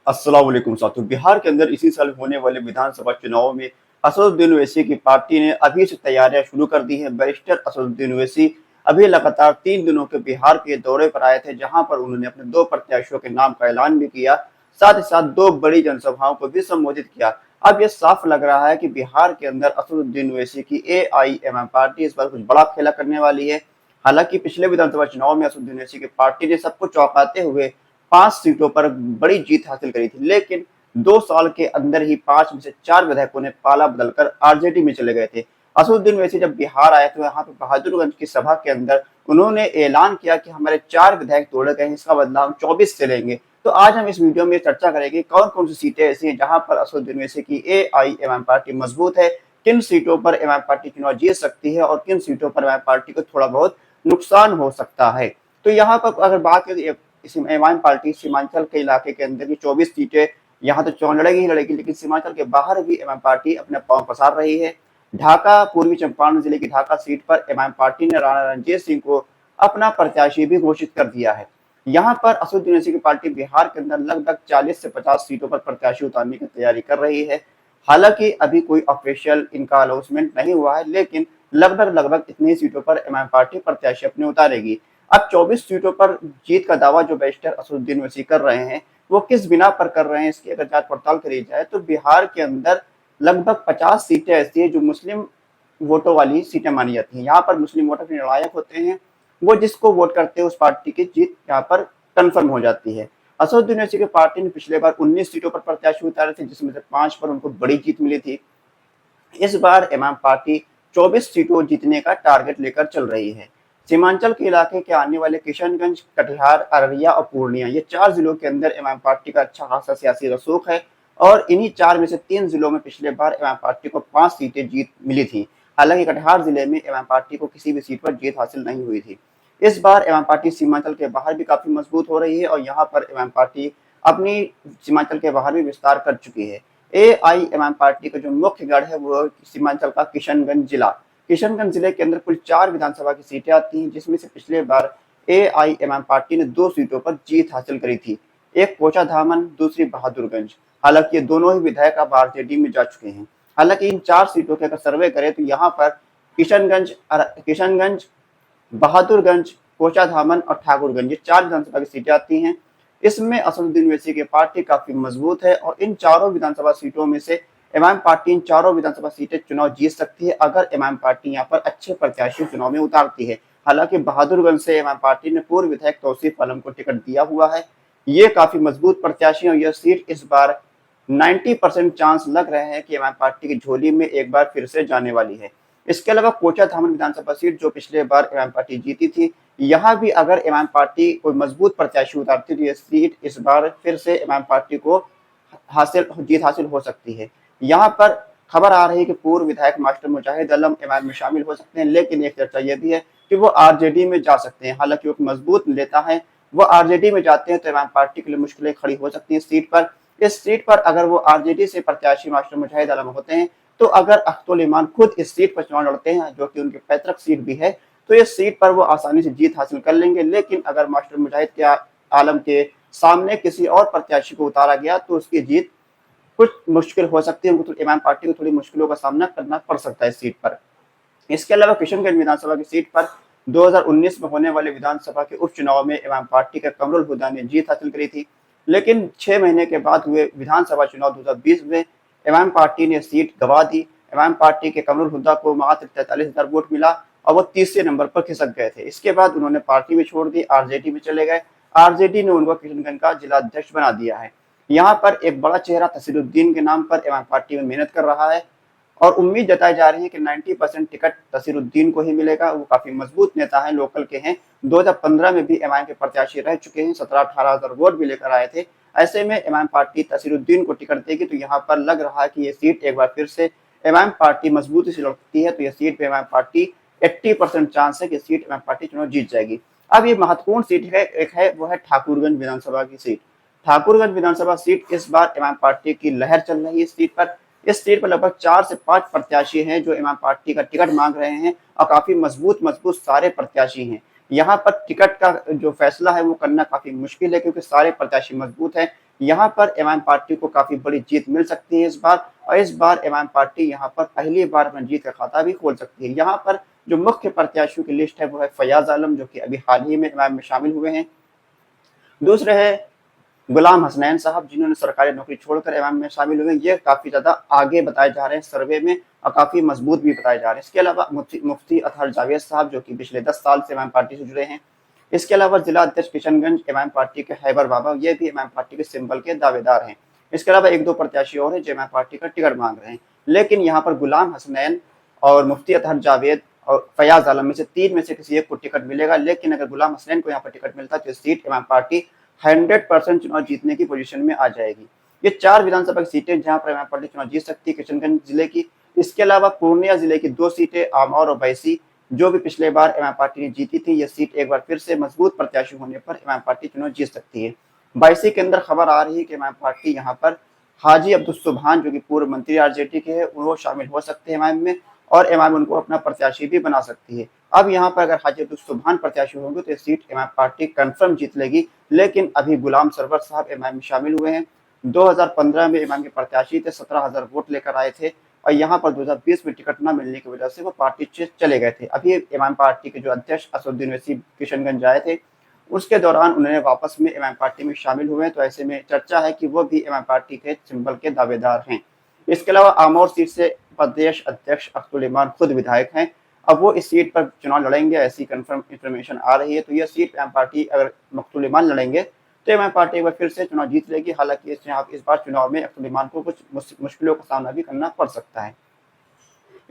अस्सलाम वालेकुम साथियों। बिहार के अंदर इसी साल होने वाले विधानसभा चुनाव में असदुद्दीन ओवैसी की पार्टी ने अभी से तैयारियां शुरू कर दी हैं। बैरिस्टर असदुद्दीन ओवैसी अभी लगातार 3 दिनों के बिहार के दौरे पर आए थे, जहां पर उन्होंने अपने 2 प्रत्याशियों के नाम का ऐलान भी किया, साथ ही साथ 2 बड़ी जनसभाओं को भी संबोधित किया। अब यह साफ लग रहा है कि बिहार के अंदर असदुद्दीन ओवैसी की AIMM पार्टी इस बार कुछ बड़ा खेला करने वाली है। हालांकि पिछले विधानसभा चुनाव में असदुद्दीन ओवैसी की पार्टी ने सबको चौंकाते हुए 5 सीटों पर बड़ी जीत हासिल करी थी, लेकिन 2 साल के अंदर ही 5 में से 4 विधायकों ने पाला बदलकर आरजेडी में चले गए थे। असदुद्दीन ओवैसी जब बिहार आए तो यहाँ पे बहादुरगंज की सभा के अंदर उन्होंने ऐलान किया कि हमारे 4 विधायक तोड़े गए हैं, इसका बदला हम 24 से लेंगे। तो आज हम इस वीडियो में चर्चा करेंगे कौन कौन सी सीटें ऐसी हैं जहां पर असदुद्दीन ओवैसी की AIMM पार्टी मजबूत है, किन सीटों पर एमआईएम पार्टी चुनाव जीत सकती है और किन सीटों पर एमआईएम पार्टी को थोड़ा बहुत नुकसान हो सकता है। तो यहाँ पर अगर बात करें एमआईएम पार्टी सीमांचल के इलाके के अंदर की 24 सीटें, यहाँ तो चुनाव लड़ेगी ही लड़ेगी, लेकिन सीमांचल के बाहर भी एमआईएम पार्टी अपने पांव पसार रही है। ढाका पूर्वी चंपारण जिले की ढाका सीट पर एमआईएम पार्टी ने राणा रणजीत सिंह को अपना प्रत्याशी भी घोषित कर दिया है। यहाँ पर असदुद्दीन ओवैसी की पार्टी बिहार के अंदर लगभग 40 से 50 सीटों पर प्रत्याशी उतारने की तैयारी कर रही है। हालांकि अभी कोई ऑफिशियल इनका अनाउंसमेंट नहीं हुआ है, लेकिन लगभग लगभग इतनी सीटों पर एमआईएम पार्टी प्रत्याशी अपने उतारेगी। अब 24 सीटों पर जीत का दावा जो बैरिस्टर असदुद्दीन ओवैसी कर रहे हैं, वो किस बिना पर कर रहे हैं, इसकी अगर जांच पड़ताल करी जाए तो बिहार के अंदर लगभग 50 सीटें ऐसी है जो मुस्लिम वोटों वाली सीटें मानी जाती हैं। यहाँ पर मुस्लिम वोटर निर्णायक होते हैं, वो जिसको वोट करते हैं उस पार्टी की जीत यहाँ पर कन्फर्म हो जाती है। असदुद्दीन ओवैसी की पार्टी ने पिछले बार 19 सीटों पर प्रत्याशी उतारे थे, जिसमें से 5 पर उनको बड़ी जीत मिली थी। इस बार एमआईएम पार्टी 24 सीटों जीतने का टारगेट लेकर चल रही है। सीमांचल के इलाके के आने वाले किशनगंज, कटिहार, अररिया और पूर्णिया, ये 4 जिलों के अंदर एमआईएम पार्टी का अच्छा खासा सियासी रसूख है और इन्हीं 4 में से 3 जिलों में पिछले बार एमआईएम पार्टी को 5 सीटें जीत मिली थी। हालांकि कटिहार जिले में एमआईएम पार्टी को किसी भी सीट पर जीत हासिल नहीं हुई थी। इस बार एमआईएम पार्टी सीमांचल के बाहर भी काफी मजबूत हो रही है और यहाँ पर एमआईएम पार्टी अपनी सीमांचल के बाहर भी विस्तार कर चुकी है। AIMM पार्टी का जो मुख्य गढ़ है वो सीमांचल का किशनगंज जिला। किशनगंज जिले के अंदर कुल 4 विधानसभा की सीटें आती हैं, जिसमें से पिछले बार AIMM पार्टी ने 2 सीटों पर जीत हासिल करी थी, एक कोचाधामन, दूसरी बहादुरगंज। हालांकि ये दोनों ही विधायक अब आरजेडी में जा चुके हैं। हालांकि इन 4 सीटों के अगर सर्वे करें तो यहाँ पर किशनगंज, बहादुरगंज, कोचाधामन और ठाकुरगंज, ये 4 विधानसभा की सीटें आती हैं। इसमें असदुद्दीन ओवैसी की पार्टी काफी मजबूत है और इन चारों विधानसभा सीटों में से एमआईएम पार्टी इन चारों विधानसभा सीटें चुनाव जीत सकती है अगर एमआईएम पार्टी यहाँ पर अच्छे प्रत्याशी चुनाव में उतारती है। हालांकि बहादुरगंज से एमआईएम पार्टी ने पूर्व विधायक तौसीफ आलम को टिकट दिया हुआ है। ये काफी मजबूत प्रत्याशी है और यह सीट इस बार 90% चांस लग रहे हैं कि एमआईएम पार्टी की झोली में एक बार फिर से जाने वाली है। इसके अलावा कोचाधामन विधानसभा सीट जो पिछले बार एमआईएम पार्टी जीती थी, यहाँ भी अगर एमआईएम पार्टी कोई मजबूत प्रत्याशी उतारती तो ये सीट इस बार फिर से एमआईएम पार्टी को जीत हासिल हो सकती है। यहाँ पर खबर आ रही है कि पूर्व विधायक मास्टर मुजाहिद आलम एमआईएम में शामिल हो सकते हैं, लेकिन एक चर्चा यह भी है कि वो आरजेडी में जा सकते हैं। हालांकि वो मजबूत नेता है, वो आरजेडी में जाते हैं तो एमआईएम पार्टी के लिए मुश्किलें खड़ी हो सकती है सीट पर। इस सीट पर अगर वो आरजेडी से प्रत्याशी मास्टर मुजाहिद आलम होते हैं तो अगर अख्तुल ईमान खुद इस सीट पर चुनाव लड़ते हैं, जो कि उनकी पैतृक सीट भी है, तो इस सीट पर वो आसानी से जीत हासिल कर लेंगे। लेकिन अगर मास्टर मुजाहिद के आलम के सामने किसी और प्रत्याशी को उतारा गया तो उसकी जीत कुछ मुश्किल हो सकती है, उनको एमआईएम पार्टी को थोड़ी मुश्किलों का सामना करना पड़ सकता है इस सीट पर। इसके अलावा किशनगंज विधानसभा की सीट पर 2019 में होने वाले विधानसभा के उपचुनाव में एमआईएम पार्टी के कमरुल हुदा ने जीत हासिल करी थी, लेकिन 6 महीने के बाद हुए विधानसभा चुनाव 2020 में एमआईएम पार्टी ने सीट गंवा दी। एमआईएम पार्टी के कमरुल हुदा को मात्र 43,000 वोट मिला और वो तीसरे नंबर पर खिसक गए थे। इसके बाद उन्होंने पार्टी भी छोड़ दी, आरजेडी में चले गए। आरजेडी ने उनको किशनगंज का जिला अध्यक्ष बना दिया है। यहाँ पर एक बड़ा चेहरा तसीरुद्दीन के नाम पर एमआईएम पार्टी में मेहनत कर रहा है और उम्मीद जताई जा रही है कि 90% टिकट तसीरुद्दीन को ही मिलेगा। वो काफी मजबूत नेता है, लोकल के हैं, 2015 में भी एमआईएम के प्रत्याशी रह चुके हैं, 17-18 हजार वोट भी लेकर आए थे। ऐसे में एमआईएम पार्टी तसीरुद्दीन को टिकट देगी तो यहाँ पर लग रहा है कि ये सीट एक बार फिर से एमआईएम पार्टी मजबूती से लड़ती है, तो यह सीट पे एमआईएम पार्टी 80% चांस है कि सीट एमआईएम पार्टी चुनाव जीत जाएगी। अब ये महत्वपूर्ण सीट है, एक है वो है ठाकुरगंज विधानसभा की सीट। ठाकुरगंज विधानसभा सीट इस बार एमआईएम पार्टी की लहर चल रही है। इस सीट पर लगभग 4 से 5 प्रत्याशी हैं जो एमआईएम पार्टी का टिकट मांग रहे हैं और काफी मजबूत सारे प्रत्याशी हैं। यहाँ पर टिकट का जो फैसला है वो करना काफी मुश्किल है, क्योंकि सारे प्रत्याशी मजबूत हैं। यहाँ पर एम पार्टी को काफी बड़ी जीत मिल सकती है इस बार, और इस बार एम पार्टी यहाँ पर पहली बार अपनी जीत का खाता भी खोल सकती है। यहाँ पर जो मुख्य प्रत्याशियों की लिस्ट है वो है फयाज आलम, जो कि अभी हाल ही में एम में शामिल हुए हैं। दूसरे है गुलाम हसनैन साहब, जिन्होंने सरकारी नौकरी छोड़कर एमएम में शामिल हुए। ये काफी ज्यादा आगे बताए जा रहे हैं सर्वे में और काफी मजबूत भी बताए जा रहे हैं। इसके अलावा मुफ्ती अतहर जावेद साहब, जो कि पिछले 10 साल से एमएम पार्टी से जुड़े हैं। इसके अलावा जिला अध्यक्ष किशनगंज एमएम पार्टी के हैबर बाबा, ये भी एमएम पार्टी के सिंबल के दावेदार हैं। इसके अलावा एक दो प्रत्याशी और हैं जो एमएम पार्टी का टिकट मांग रहे हैं। लेकिन यहाँ पर गुलाम हसनैन और मुफ्ती अतहर जावेद और फयाज आलम में से तीन में से किसी एक को टिकट मिलेगा। लेकिन अगर गुलाम हसनैन को यहाँ पर टिकट मिलता है तो सीट एमएम पार्टी 100% चुनाव जीतने की पोजीशन में आ जाएगी। ये 4 विधानसभा की सीटें जहां पर एमएम पार्टी चुनाव जीत सकती है किशनगंज जिले की। इसके अलावा पूर्णिया जिले की 2 सीटें आमौर और बैसी, जो भी पिछले बार एमएम पार्टी ने जीती थी, यह सीट एक बार फिर से मजबूत प्रत्याशी होने पर एमएम पार्टी चुनाव जीत सकती है। बैसी के अंदर खबर आ रही है कि एमएम पार्टी यहाँ पर हाजी अब्दुल सुबहान, जो कि पूर्व मंत्री आरजेडी के हैं, वो शामिल हो सकते हैं एमआईएम में, और एमआईएम उनको अपना प्रत्याशी भी बना सकती है। अब यहाँ पर अगर हाजी अब्दुल सुबहान प्रत्याशी होंगे तो ये सीट एमआईएम पार्टी कंफर्म जीत लेगी। लेकिन अभी गुलाम सरवर साहब एमआईएम में शामिल हुए हैं। 2015 में एमआईएम के प्रत्याशी थे, 17,000 वोट लेकर आए थे, और यहाँ पर 2020 में टिकट न मिलने की वजह से वो पार्टी से चले गए थे। अभी एमआईएम पार्टी के जो अध्यक्ष असदुद्दीन ओवैसी किशनगंज आए थे, उसके दौरान उन्होंने वापस में एमआईएम पार्टी में शामिल हुए। तो ऐसे में चर्चा है कि वो भी एमआईएम पार्टी के सिंबल के दावेदार हैं। इसके अलावा आमौर सीट से प्रदेश अध्यक्ष अख्तुल इमान खुद विधायक हैं। अब वो इस सीट पर चुनाव लड़ेंगे, ऐसी कंफर्म इंफॉर्मेशन आ रही है। तो यह सीट एमआईएम पार्टी, अगर अख्तुल इमान लड़ेंगे तो एमआईएम पार्टी एक बार फिर से चुनाव जीत लेगी। हालांकि इस बार चुनाव में अख्तुल इमान को कुछ मुश्किलों का सामना भी करना पड़ सकता है।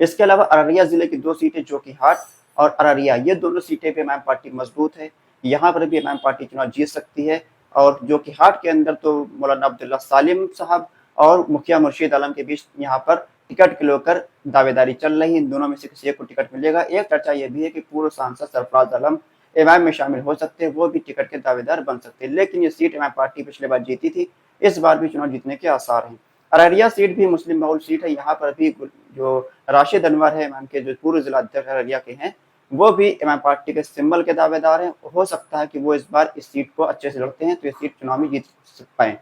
इसके अलावा अररिया जिले की 2 सीटें, जोकीहाट और अररिया, ये दोनों सीटें भी एमआईएम पार्टी मजबूत है। यहाँ पर भी एमआईएम पार्टी चुनाव जीत सकती है। और जोकीहाट के अंदर तो मौलाना अब्दुल्ला सालिम साहब और मुखिया मुर्शीद आलम के बीच यहाँ पर टिकट को लेकर दावेदारी चल रही है। इन दोनों में से किसी एक को टिकट मिलेगा। एक चर्चा यह भी है कि पूर्व सांसद सरफराज आलम एमआईएम में शामिल हो सकते हैं, वो भी टिकट के दावेदार बन सकते हैं। लेकिन ये सीट एमआईएम पार्टी पिछले बार जीती थी, इस बार भी चुनाव जीतने के आसार हैं। अररिया सीट भी मुस्लिम बहुल सीट है। यहाँ पर भी जो राशिद अनवर है एमआईएम के, जो पूर्व जिला अध्यक्ष अररिया के हैं, वो भी एमआईएम पार्टी के सिंबल के दावेदार हैं। हो सकता है कि वो इस बार इस सीट को अच्छे से लड़ते हैं तो ये सीट चुनाव में जीत पाए।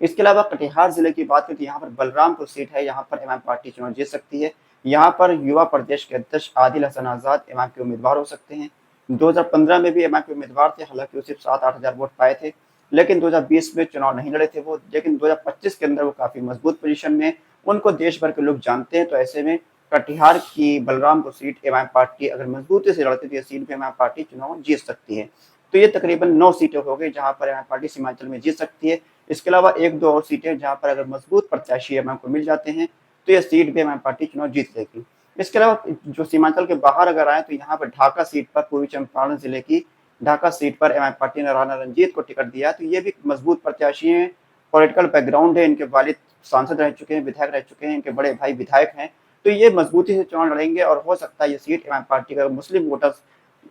इसके अलावा कटिहार जिले की बात करें तो यहाँ पर बलरामपुर सीट है। यहाँ पर एमआईएम पार्टी चुनाव जीत सकती है। यहाँ पर युवा प्रदेश के अध्यक्ष आदिल हसन आजाद एमआईएम के उम्मीदवार हो सकते हैं। 2015 में भी एमआईएम के उम्मीदवार थे, हालांकि वो सिर्फ 7-8 हजार वोट पाए थे। लेकिन 2020 में चुनाव नहीं लड़े थे वो। लेकिन 2025 के अंदर वो काफी मजबूत पोजीशन में, उनको देश भर के लोग जानते हैं। तो ऐसे में कटिहार की बलरामपुर सीट एमआईएम पार्टी अगर मजबूती से लड़ती है तो ये सीट पे एमआईएम पार्टी चुनाव जीत सकती है। तो ये तकरीबन 9 सीटें हो गई जहां पर एमआईएम पार्टी सीमांचल में जीत सकती है। इसके अलावा 1-2 और सीटें जहां पर अगर मजबूत प्रत्याशी एमआईएम को मिल जाते हैं तो ये सीट भी एमआईएम पार्टी चुनाव जीत लेगी। इसके अलावा जो सीमांचल के बाहर अगर आए तो यहाँ पर ढाका सीट पर, पूर्वी चंपारण जिले की ढाका सीट पर एमआईएम पार्टी ने राणा रंजीत को टिकट दिया। तो ये भी मजबूत प्रत्याशी हैं, पॉलिटिकल बैकग्राउंड है, इनके वालिद सांसद रह चुके हैं, विधायक रह चुके हैं, इनके बड़े भाई विधायक हैं। तो ये मजबूती से चुनाव लड़ेंगे और हो सकता है ये सीट एमआईएम पार्टी का, मुस्लिम वोटर्स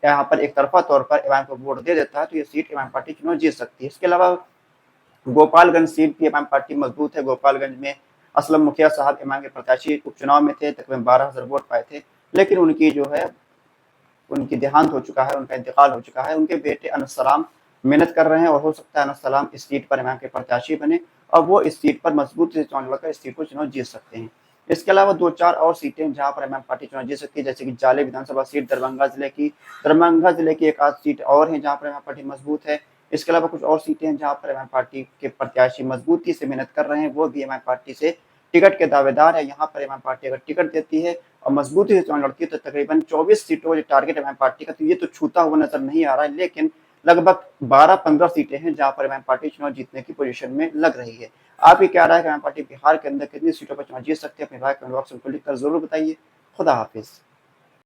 यहाँ पर एक तरफा तौर पर एमआईएम को वोट दे देता है तो ये सीट एमआईएम पार्टी चुनाव जीत सकती है। इसके अलावा गोपालगंज सीट भी एमआईएम पार्टी मजबूत है। गोपालगंज में असलम मुखिया साहब एमआईएम के प्रत्याशी उपचुनाव में थे, तकरीबन 12,000 वोट पाए थे। लेकिन उनकी जो है, उनकी देहांत हो चुका है, उनका इंतकाल हो चुका है। उनके बेटे अनस सलाम मेहनत कर रहे हैं और हो सकता है अनस सलाम इस सीट पर एमआईएम के प्रत्याशी बने और वो इस सीट पर मजबूती से चुनाव लड़कर इस सीट को चुनाव जीत सकते हैं। इसके अलावा 2-4 और सीटें जहां पर एमआईएम पार्टी चुनाव जीत सकती है, जैसे कि जाले विधानसभा सीट दरभंगा जिले की एक आध सीट और है जहां पर एमआईएम पार्टी मजबूत है। इसके अलावा कुछ और सीटें हैं जहां पर एमआईएम पार्टी के प्रत्याशी मजबूती से मेहनत कर रहे हैं, वो भी एमआईएम पार्टी से टिकट के दावेदार है। यहाँ पर एमआईएम पार्टी अगर टिकट देती है और मजबूती से चुनाव लड़ती है तो तकरीबन 24 सीटों का टारगेट एमआईएम पार्टी का, तो ये तो छूता हुआ नजर नहीं आ रहा है। लेकिन लगभग 12-15 सीटें हैं जहां पर एमआईएम पार्टी चुनाव जीतने की पोजीशन में लग रही है। आपकी क्या राय है कि एमआईएम पार्टी बिहार के अंदर कितनी सीटों पर चुनाव जीत सकती है? अपनी राय कमेंट बॉक्स में लिखकर जरूर बताइए। खुदा हाफिज।